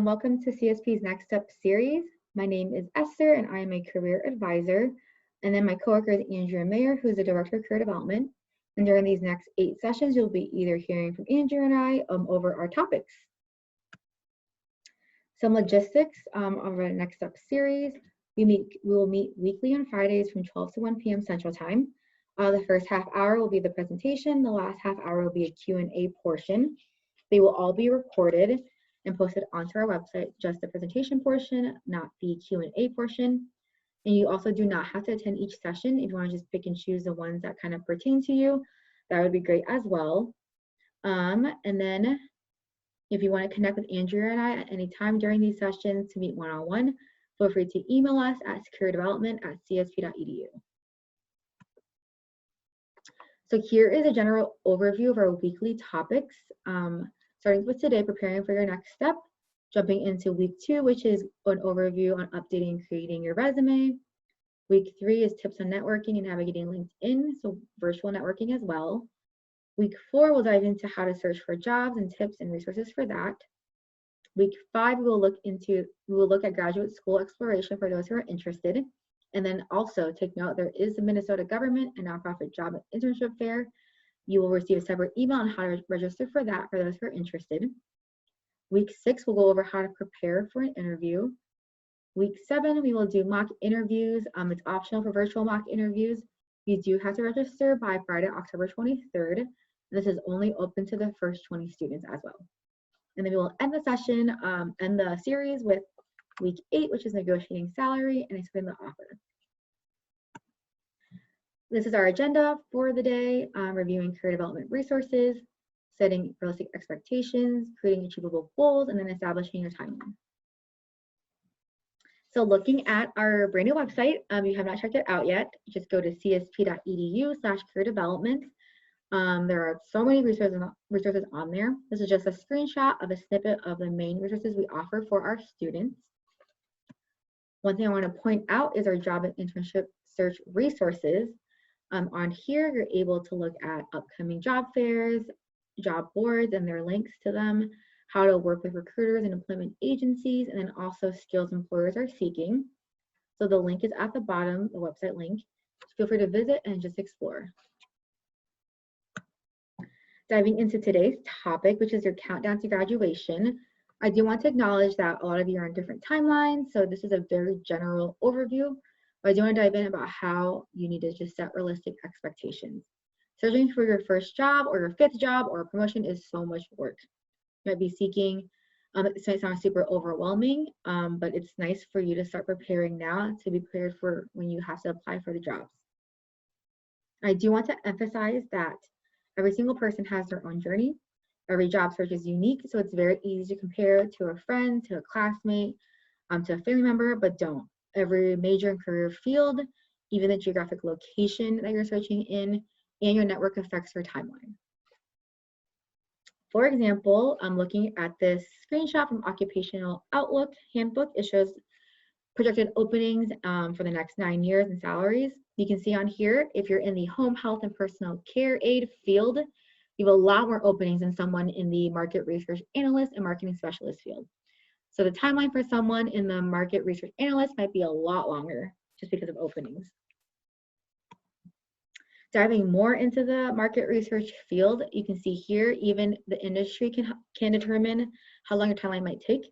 and welcome to CSP's Next Step series. My name is Esther and I am a career advisor. And then my coworker is Andrea Mayer, who is the Director of Career Development. And during these next 8 sessions, you'll be either hearing from Andrea and I over our topics. Some logistics of our Next Step series. We will meet weekly on Fridays from 12 to 1 p.m. Central Time. The first half hour will be the presentation. The last half hour will be a Q&A portion. They will all be recorded and posted onto our website, just the presentation portion, not the Q&A portion. And you also do not have to attend each session. If you want to just pick and choose the ones that kind of pertain to you, that would be great as well. And then if you want to connect with Andrea and I at any time during these sessions to meet one-on-one, feel free to email us at careerdevelopment@csp.edu. So here is a general overview of our weekly topics. Starting with today, preparing for your next step, jumping into week 2, which is an overview on updating and creating your resume. Week 3 is tips on networking and navigating LinkedIn, so virtual networking as well. Week 4, we'll dive into how to search for jobs and tips and resources for that. Week 5, we will look at graduate school exploration for those who are interested. And then also take note, there is the Minnesota government and nonprofit job and internship fair. You will receive a separate email on how to register for that for those who are interested. Week 6, we'll go over how to prepare for an interview. Week 7, we will do mock interviews. It's optional for virtual mock interviews. You do have to register by Friday, October 23rd. And this is only open to the first 20 students as well. And then we will end the session, end the series with week 8, which is negotiating salary and explain the offer. This is our agenda for the day, reviewing career development resources, setting realistic expectations, creating achievable goals, and then establishing your timeline. So looking at our brand new website, you have not checked it out yet, just go to csp.edu/careerdevelopment. There are so many resources on there. This is just a screenshot of a snippet of the main resources we offer for our students. One thing I want to point out is our job and internship search resources. On here, you're able to look at upcoming job fairs, job boards and their links to them, how to work with recruiters and employment agencies, and then also skills employers are seeking. So the link is at the bottom, the website link. Feel free to visit and just explore. Diving into today's topic, which is your countdown to graduation, I do want to acknowledge that a lot of you are on different timelines, so this is a very general overview. But I do want to dive in about how you need to just set realistic expectations. Searching for your first job or your 5th job or promotion is so much work. You might be seeking, it might sound super overwhelming, but it's nice for you to start preparing now to be prepared for when you have to apply for the jobs. I do want to emphasize that every single person has their own journey. Every job search is unique, so it's very easy to compare to a friend, to a classmate, to a family member, but don't. Every major and career field, even the geographic location that you're searching in, and your network affects your timeline. For example, I'm looking at this screenshot from Occupational Outlook Handbook. It shows projected openings for the next 9 years and salaries. You can see on here, if you're in the home health and personal care aid field, you have a lot more openings than someone in the market research analyst and marketing specialist field. So the timeline for someone in the market research analyst might be a lot longer just because of openings. Diving more into the market research field, you can see here, even the industry can determine how long your timeline might take.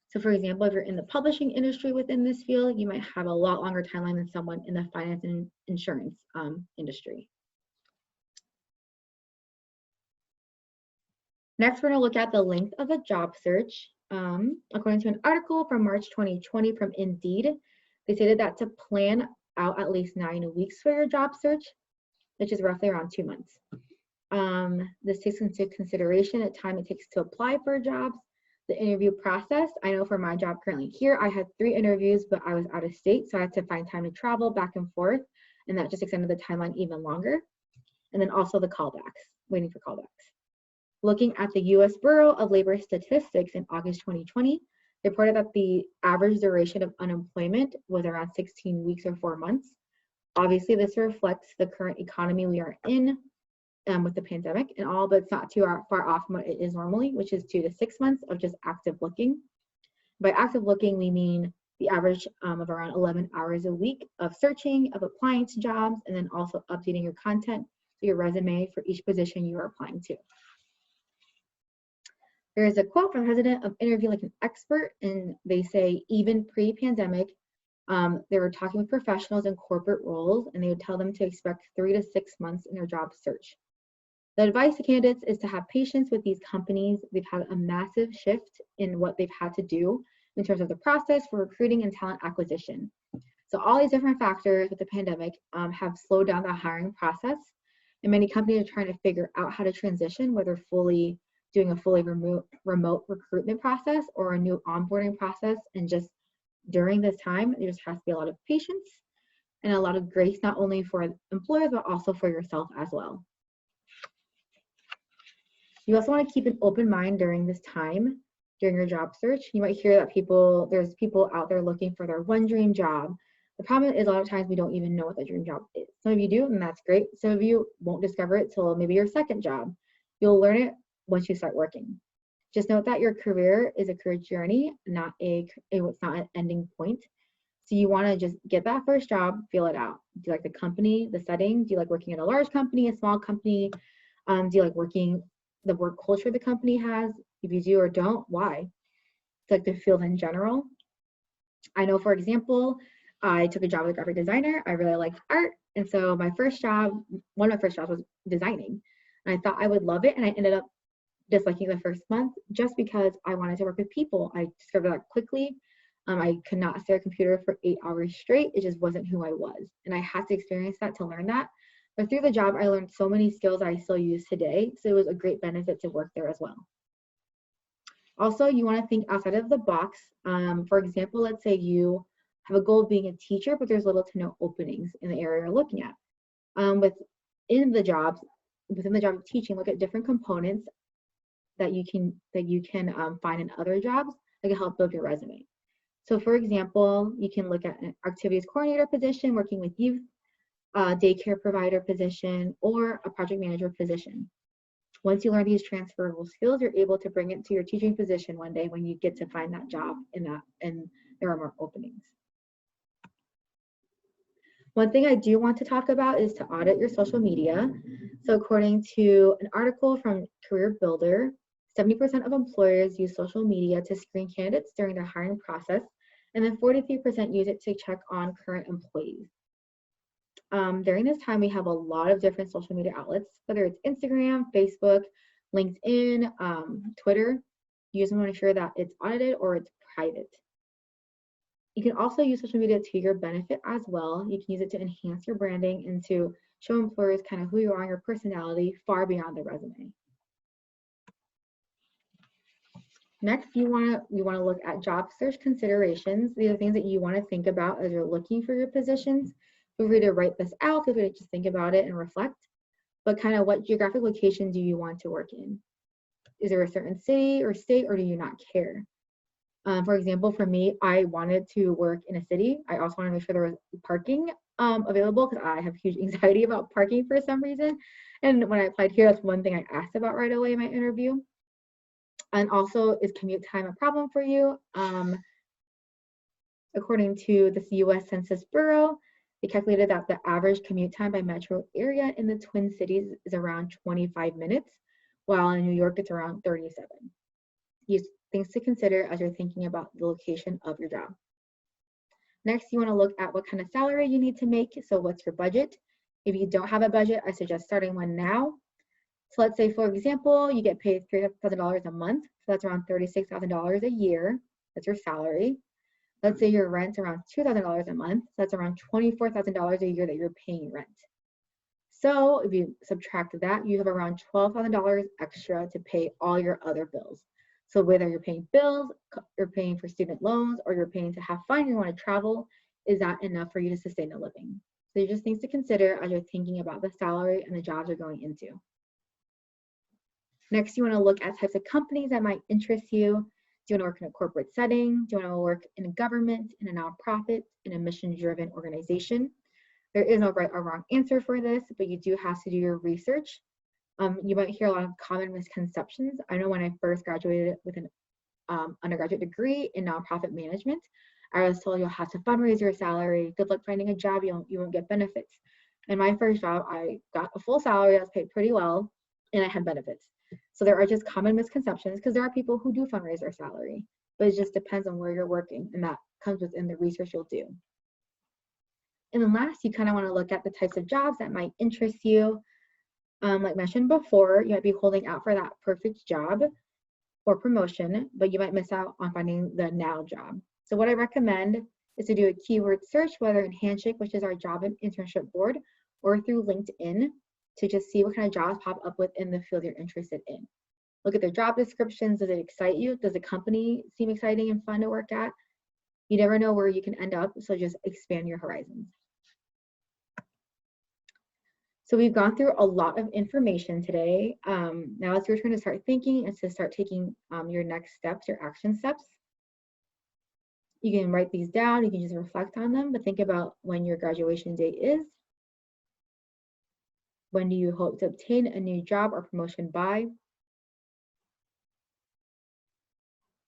So for example, if you're in the publishing industry within this field, you might have a lot longer timeline than someone in the finance and insurance industry. Next, we're going to look at the length of a job search. According to an article from March 2020 from Indeed, they stated that to plan out at least 9 weeks for your job search, which is roughly around 2 months. This takes into consideration the time it takes to apply for jobs, the interview process. I know for my job currently here, I had 3 interviews, but I was out of state, so I had to find time to travel back and forth, and that just extended the timeline even longer. And then also the callbacks, waiting for callbacks. Looking at the U.S. Bureau of Labor Statistics in August 2020, reported that the average duration of unemployment was around 16 weeks or 4 months. Obviously, this reflects the current economy we are in with the pandemic and all, but it's not too far off from what it is normally, which is 2 to 6 months of just active looking. By active looking, we mean the average of around 11 hours a week of searching, of applying to jobs, and then also updating your content, so your resume for each position you are applying to. There is a quote from the president of Interview Like an Expert, and they say, even pre-pandemic, they were talking with professionals in corporate roles, and they would tell them to expect 3 to 6 months in their job search. The advice to candidates is to have patience with these companies. They've had a massive shift in what they've had to do in terms of the process for recruiting and talent acquisition. So all these different factors with the pandemic have slowed down the hiring process, and many companies are trying to figure out how to transition, whether doing a fully remote recruitment process or a new onboarding process. And just during this time, there just has to be a lot of patience and a lot of grace, not only for employers, but also for yourself as well. You also want to keep an open mind during this time, during your job search. You might hear that there's people out there looking for their one dream job. The problem is a lot of times we don't even know what the dream job is. Some of you do, and that's great. Some of you won't discover it till maybe your second job. You'll learn it once you start working. Just note that your career is a career journey, not it's not an ending point. So you want to just get that first job, feel it out. Do you like the company, the setting? Do you like working at a large company, a small company? Do you like the work culture the company has? If you do or don't, why? It's like the field in general. I know, for example, I took a job as a graphic designer. I really liked art. And so one of my first jobs was designing. And I thought I would love it. And I ended up disliking the first month just because I wanted to work with people. I discovered that quickly. I could not stare at a computer for 8 hours straight. It just wasn't who I was. And I had to experience that to learn that. But through the job, I learned so many skills I still use today. So it was a great benefit to work there as well. Also, you want to think outside of the box. For example, let's say you have a goal of being a teacher, but there's little to no openings in the area you're looking at. Within the job of teaching, look at different components that you can find in other jobs that can help build your resume. So for example, you can look at an activities coordinator position, working with youth, daycare provider position, or a project manager position. Once you learn these transferable skills, you're able to bring it to your teaching position one day when you get to find that job and there are more openings. One thing I do want to talk about is to audit your social media. So according to an article from Career Builder, 70% of employers use social media to screen candidates during their hiring process, and then 43% use it to check on current employees. During this time, we have a lot of different social media outlets, whether it's Instagram, Facebook, LinkedIn, Twitter. You just want to ensure that it's audited or it's private. You can also use social media to your benefit as well. You can use it to enhance your branding and to show employers kind of who you are and your personality far beyond the resume. Next, you want to look at job search considerations. These are things that you want to think about as you're looking for your positions. Feel free to write this out, feel free to just think about it and reflect. But kind of what geographic location do you want to work in? Is there a certain city or state, or do you not care? For example, for me, I wanted to work in a city. I also want to make sure there was parking available because I have huge anxiety about parking for some reason. And when I applied here, that's one thing I asked about right away in my interview. And also, is commute time a problem for you? According to the US Census Bureau, they calculated that the average commute time by metro area in the Twin Cities is around 25 minutes, while in New York, it's around 37. These things to consider as you're thinking about the location of your job. Next, you want to look at what kind of salary you need to make. So what's your budget? If you don't have a budget, I suggest starting one now. So let's say, for example, you get paid $3,000 a month. So that's around $36,000 a year. That's your salary. Let's say your rent's around $2,000 a month. So that's around $24,000 a year that you're paying rent. So if you subtract that, you have around $12,000 extra to pay all your other bills. So whether you're paying bills, you're paying for student loans, or you're paying to have fun, you want to travel, is that enough for you to sustain a living? So these are just things to consider as you're thinking about the salary and the jobs you're going into. Next, you want to look at types of companies that might interest you. Do you want to work in a corporate setting? Do you want to work in a government, in a nonprofit, in a mission-driven organization? There is no right or wrong answer for this, but you do have to do your research. You might hear a lot of common misconceptions. I know when I first graduated with an undergraduate degree in nonprofit management. I was told you'll have to fundraise your salary. Good luck finding a job. You won't get benefits. In my first job, I got a full salary. I was paid pretty well, and I had benefits. So there are just common misconceptions because there are people who do fundraise their salary, but it just depends on where you're working, and that comes within the research you'll do. And then last, you kind of want to look at the types of jobs that might interest you. Like mentioned before, you might be holding out for that perfect job or promotion, but you might miss out on finding the now job. So what I recommend is to do a keyword search, whether in Handshake, which is our job and internship board, or through LinkedIn, to just see what kind of jobs pop up within the field you're interested in. Look at their job descriptions. Does it excite you? Does the company seem exciting and fun to work at? You never know where you can end up, so just expand your horizons. So we've gone through a lot of information today. Now it's your turn to start thinking and to start taking your next steps, your action steps. You can write these down, you can just reflect on them, but think about when your graduation date is. When do you hope to obtain a new job or promotion by?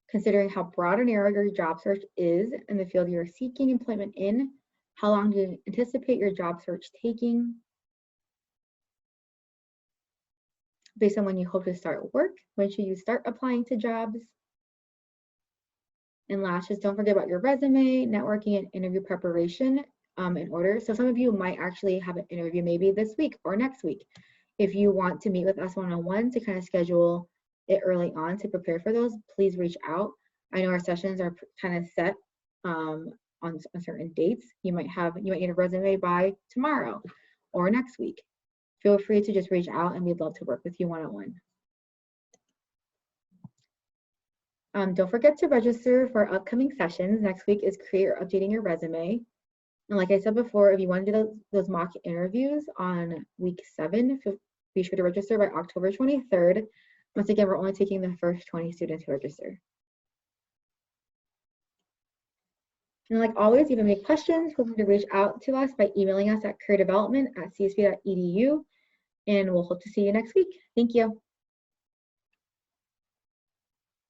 Considering how broad or narrow your job search is in the field you're seeking employment in, how long do you anticipate your job search taking? Based on when you hope to start work, when should you start applying to jobs? And last, just don't forget about your resume, networking, and interview preparation in order. So some of you might actually have an interview maybe this week or next week. If you want to meet with us one-on-one to kind of schedule it early on to prepare for those, please reach out. I know our sessions are kind of set on certain dates. You might need a resume by tomorrow or next week. Feel free to just reach out and we'd love to work with you one-on-one. Don't forget to register for upcoming sessions. Next week is create or updating your resume. And like I said before, if you want to do those mock interviews on week 7, be sure to register by October 23rd. Once again, we're only taking the first 20 students who register. And like always, if you have any questions, feel free to reach out to us by emailing us at careerdevelopment@csp.edu. And we'll hope to see you next week. Thank you.